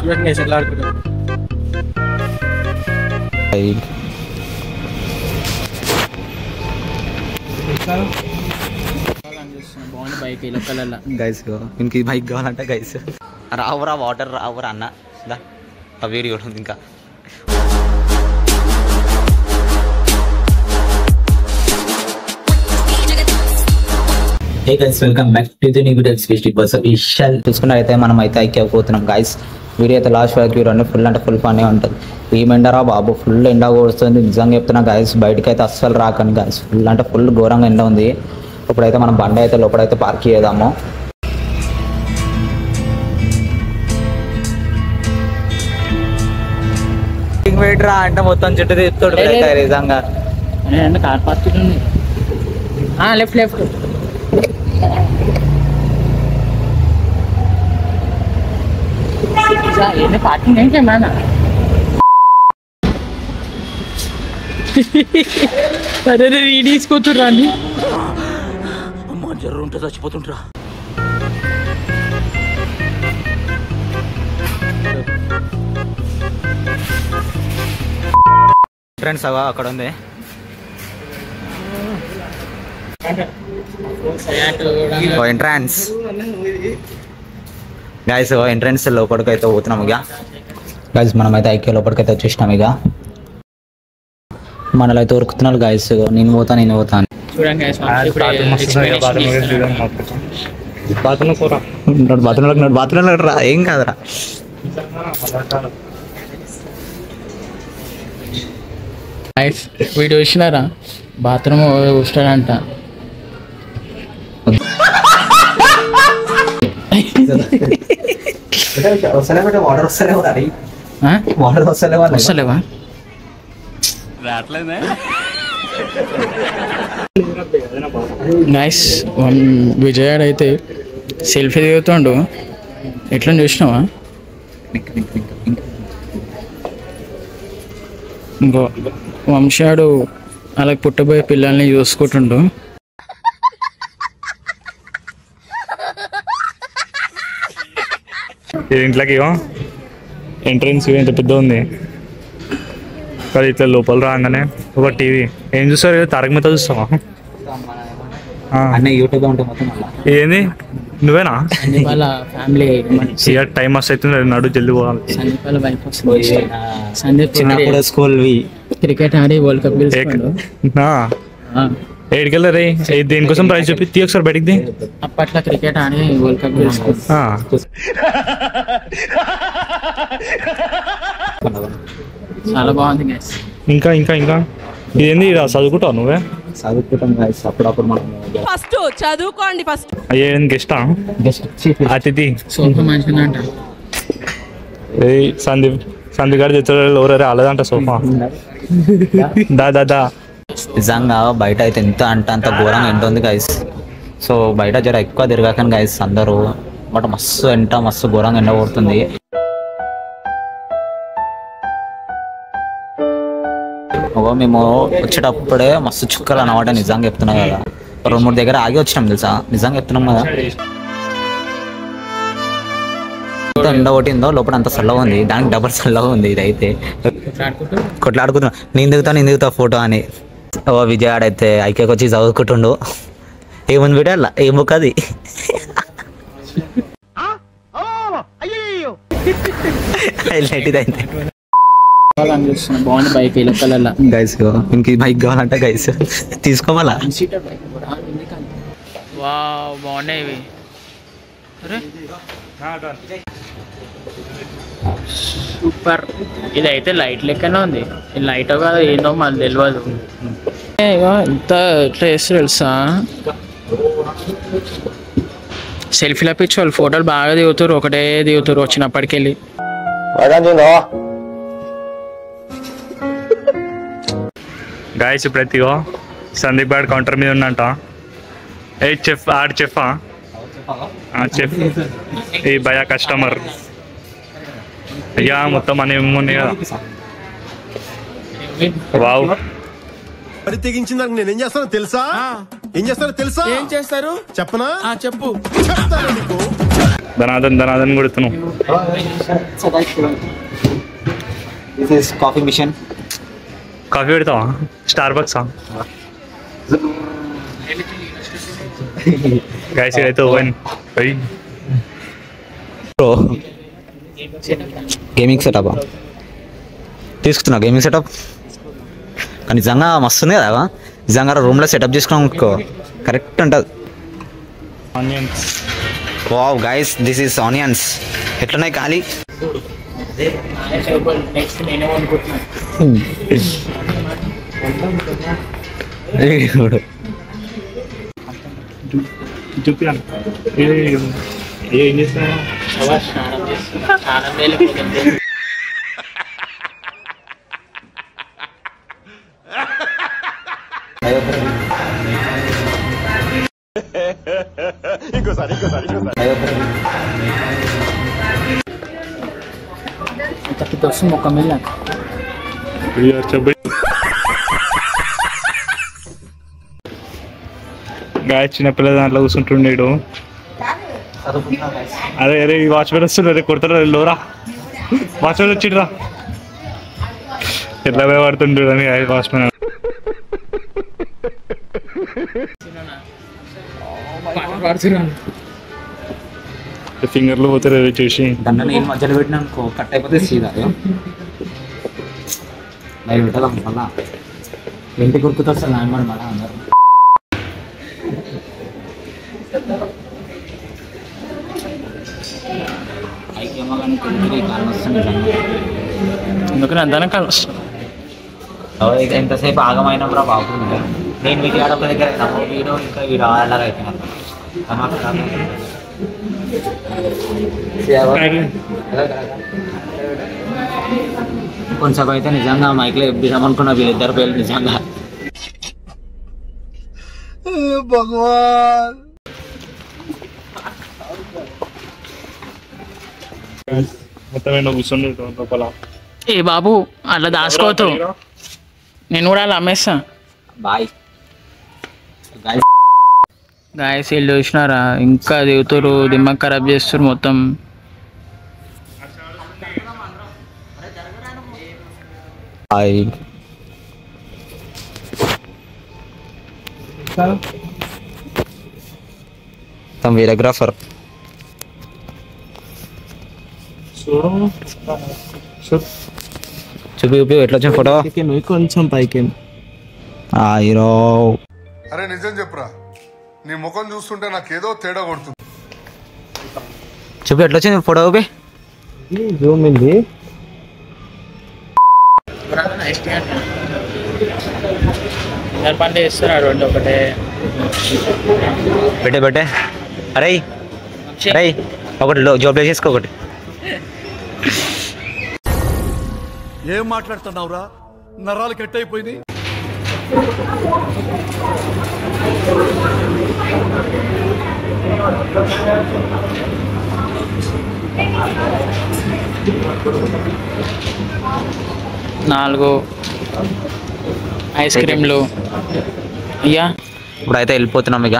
చూడండి గైస్ ఎట్లా ఆడుకుంటారు. బాగుంది బైక్ ఇలా కలర్లా గైస్. ఇంక ఈ బైక్ కావాలంటే గైస్ రావురా వాటర్ రావురా అన్న ఆ వీడియో ఉంది ఇంకా. Hey guys, welcome back to the new video special. చూసుకున్నట్టయితే మనం అయితే అయిపోతున్నాం గైస్. వీడియో అయితే లాస్ట్ వరకు చూడండి, ఫుల్ అంటే ఫుల్ పనే ఉంటుంది. ఏం ఎండరా బాబు, ఫుల్ ఎండ కొడుతుంది నిజంగా చెప్తున్నా గైస్. బయటకి అయితే అస్సలు రాకండి గైస్, ఫుల్ అంటే ఫుల్ ఘోరంగా ఎండ ఉంది. ఇప్పుడైతే మనం బండి అయితే లోపలైతే పార్క్ చేద్దాము. రా అంటే మొత్తం చుట్టూ తిప్పుతాడు నిజంగా. కార్ పార్కింగ్ ఉంది. లెఫ్ట్ లెఫ్ట్ పార్కింగ్ ఏంటేమానా అరే తీసుకొచ్చురా అని అమ్మ జర్ర ఉంటే చచ్చిపోతుంటరా. ఫ్రెండ్స్ అవా అక్కడ ఉంది ఎంట్రన్స్ గైస్. ఎంట్రన్స్ లోపలికి అయితే పోతున్నాం ఇక గైస్. మనమైతే ఐక్య లోపలికైతే వచ్చేసినాం ఇక. మనలో అయితే ఉరుకుతున్నారు గైస్. నేను పోతాను బాత్రూంలో రా, ఏం కాదురా. వీడియో వచ్చినారా బాత్రూమ్ వస్తాడంట. వస్తలేవా నైస్. విజయాడ్ అయితే సెల్ఫీ దిగుతుండు, ఎట్లా చూసినావా? ఇంకో వంశాడు అలాగే పుట్టబోయే పిల్లల్ని చూసుకుంటుండు. ఇంట్లోకి ఎంట్రన్స్ ఎంత పెద్ద ఉంది కానీ ఇట్లా లోపల రాగానే ఒక టీవీ. ఏం చూస్తారు? తారక మేహతా చూస్తావా? ఏంది నువ్వేనా? టైం మస్తు అవుతుంది, నడు జల్ది పోవాలి. క్రికెట్ ఆడి వరల్డ్ కప్ ఏడికెళ్ళరే దేనికోసం ప్రైజ్ చెప్పి తీ ఒకసారి బయటికి. అప్పట్లో క్రికెట్ ఆడి వరల్డ్ కప్ చాలా బాగుంది గైస్. ఇంకా ఇంకా ఇంకా ఇదేంది చదువుకుంటావు నువ్వే? చదువుకుంటాం గైస్ అప్పుడప్పుడు. మనం ఫస్ట్ చదువుకోండి ఫస్ట్. అయ్యే గెస్టా? అతిథి సోఫా మంచిదంట. సందీప్ గారు తెచ్చారు ఎవరే అలదంట సోఫా. దా నిజంగా బయట అయితే ఎంత అంటే అంత ఘోరంగా ఎంట ఉంది గైస్. సో బయట జర ఎక్కువ తిరగాకని గైస్ అందరూ. బట్ మస్తు ఘోరంగా ఎండ కొడుతుంది. మేము వచ్చేటప్పుడే మస్తు చుక్కలు అన్నమాట. నిజంగా చెప్తున్నాం కదా, 2-3 దగ్గర ఆగి వచ్చినాం తెలుసా. నిజంగా చెప్తున్నాం కదా. ఎండ కొట్టిందో లోపల అంత చల్లగా ఉంది, దానికి డబల్ చల్లగా ఉంది. ఇదైతే కొట్లాడుకుంటున్నా, నేను దిగుతా ఫోటో అని. విజయాడైతే ఐక్యకి వచ్చి చదువుకుంటుండు. ఏముంది బిడ్డ ఏం బుక్ అది? ఇదైతే బాగుంది బైక్ ఇలా కలర్లా గైస్. ఇంక ఈ బైక్ కావాలంటే గైస్ తీసుకోవాలా? బాగున్నాయి ఇవి. సూపర్. ఇదైతే లైట్ లెక్కనే ఉంది. లైట్ కాదు ఏందో మళ్ళీ తెలియదు. ఇంత ఇట్లా చేస్తారు తెలుసా. సెల్ఫీలో పిచ్చి వాళ్ళు ఫోటోలు బాగా దిగుతారు, ఒకటే దిగుతారు వచ్చినప్పటికెళ్ళి. గాయస్ ఇప్పుడైతే సందీప్ గారు కౌంటర్ మీద ఉన్నంట. చెఫ్ ఆడు చెఫా? చెఫ్ ఈ భయ కస్టమర్. అయ్యా మొత్తం అని ఉన్నాయి కదా. వావ్, తెగించిందానికి నేనేం చేస్తానో తెలుసా? ఏం చేస్తారో తెలుసా? ఏం చేస్తారు చెప్పనా? చెప్పు. చెప్తాను నీకు. ధనాదన్ కొడుతున్నావు. This is coffee machine. Coffee పెడతావా? స్టార్ బక్సా? గైస్ ఇదైతే ఓవెన్. గేమింగ్ సెటప్ తీసుకున్నా. గేమింగ్ సెటప్ కానీ నిజంగా మస్తుంది కదా. నిజంగా రూమ్లో సెటప్ చేసుకున్నాం అనుకో కరెక్ట్ ఉంటుంది. Onions. Wow guys this is onions. ఎట్లున్నాయి ఖాళీ. నెక్స్ట్ నేనే అనుకుంటున్నాను. చూపియాను ఏం చేస్తున్నావు? స్నానం చేస్తున్నా. స్నానం చేయలేకపోతుంది. ఇంకోసారి వస్తుంది ఒక మిల్ల. గాయ చిన్నపిల్ల దాంట్లో కూర్చుంటుండేడు. అరే అరే ఈ వాచ్మెన్ వస్తుండ్రు. అరే కొడతారా లోరా. వాచ్మెన్ వచ్చిండ్రా. ఎట్లా భయపడుతుండ్రు అని వాచ్మెన్. ఫింగర్లు పోతారు చూసి. దాంట్లో నేను మధ్యలో పెట్టినా అనుకో కట్ అయిపోతే సీదా నేను పెట్టదాం. మళ్ళా ఇంటికి ఉరుకుతా సార్ నాయన మళ్ళా అందరు. ఎందుకని అంతా కలుసు. ఎంతసేపు ఆగమైన రా బాబు. నేను వీడియో ఆడొక దగ్గర వీడియో ఇంకా వీడియో అలాగ అయిపోయినా కొంచెం అయితే నిజంగా మైక్లో ఎప్పిదామనుకున్న వీళ్ళిద్దరు పేర్లు నిజంగా. భగవాన్ మొత్తం ఏంటో కూర్చొని లోపల. ఏ బాబు అట్లా దాచుకోవద్దు. నేను కూడా అలా అమ్మేస్తా. బాయ్ గాయస్ వీళ్ళు చూసినారా ఇంకా దిగుతారు. దిమ్మక్ ఖరాబ్ చేస్తారు మొత్తం. బాయ్. తమ వీడియోగ్రాఫర్ చూపి చూపి ఎట్లా వచ్చిన ఫోటో. కొంచెం పైకి. హీరో అరే నిజం చెప్పురా, నీ ముఖం చూస్తుంటే నాకేదో తేడా కొడుతుంది. చూపి ఎట్లా వచ్చింది ఫోటో చూపి. జూమ్ ఉంది. పంట చేస్తున్నారు రెండు ఒకటే. పెట్టే అరే అరే ఒకటి జాబ్ చేసుకో ఒకటి. ఏం మాట్లాడుతున్నావురా? నరాలు కట్ అయిపోయింది. నాలుగు ఐస్ క్రీమ్లు. అయ్యా ఇప్పుడైతే వెళ్ళిపోతున్నాం ఇక.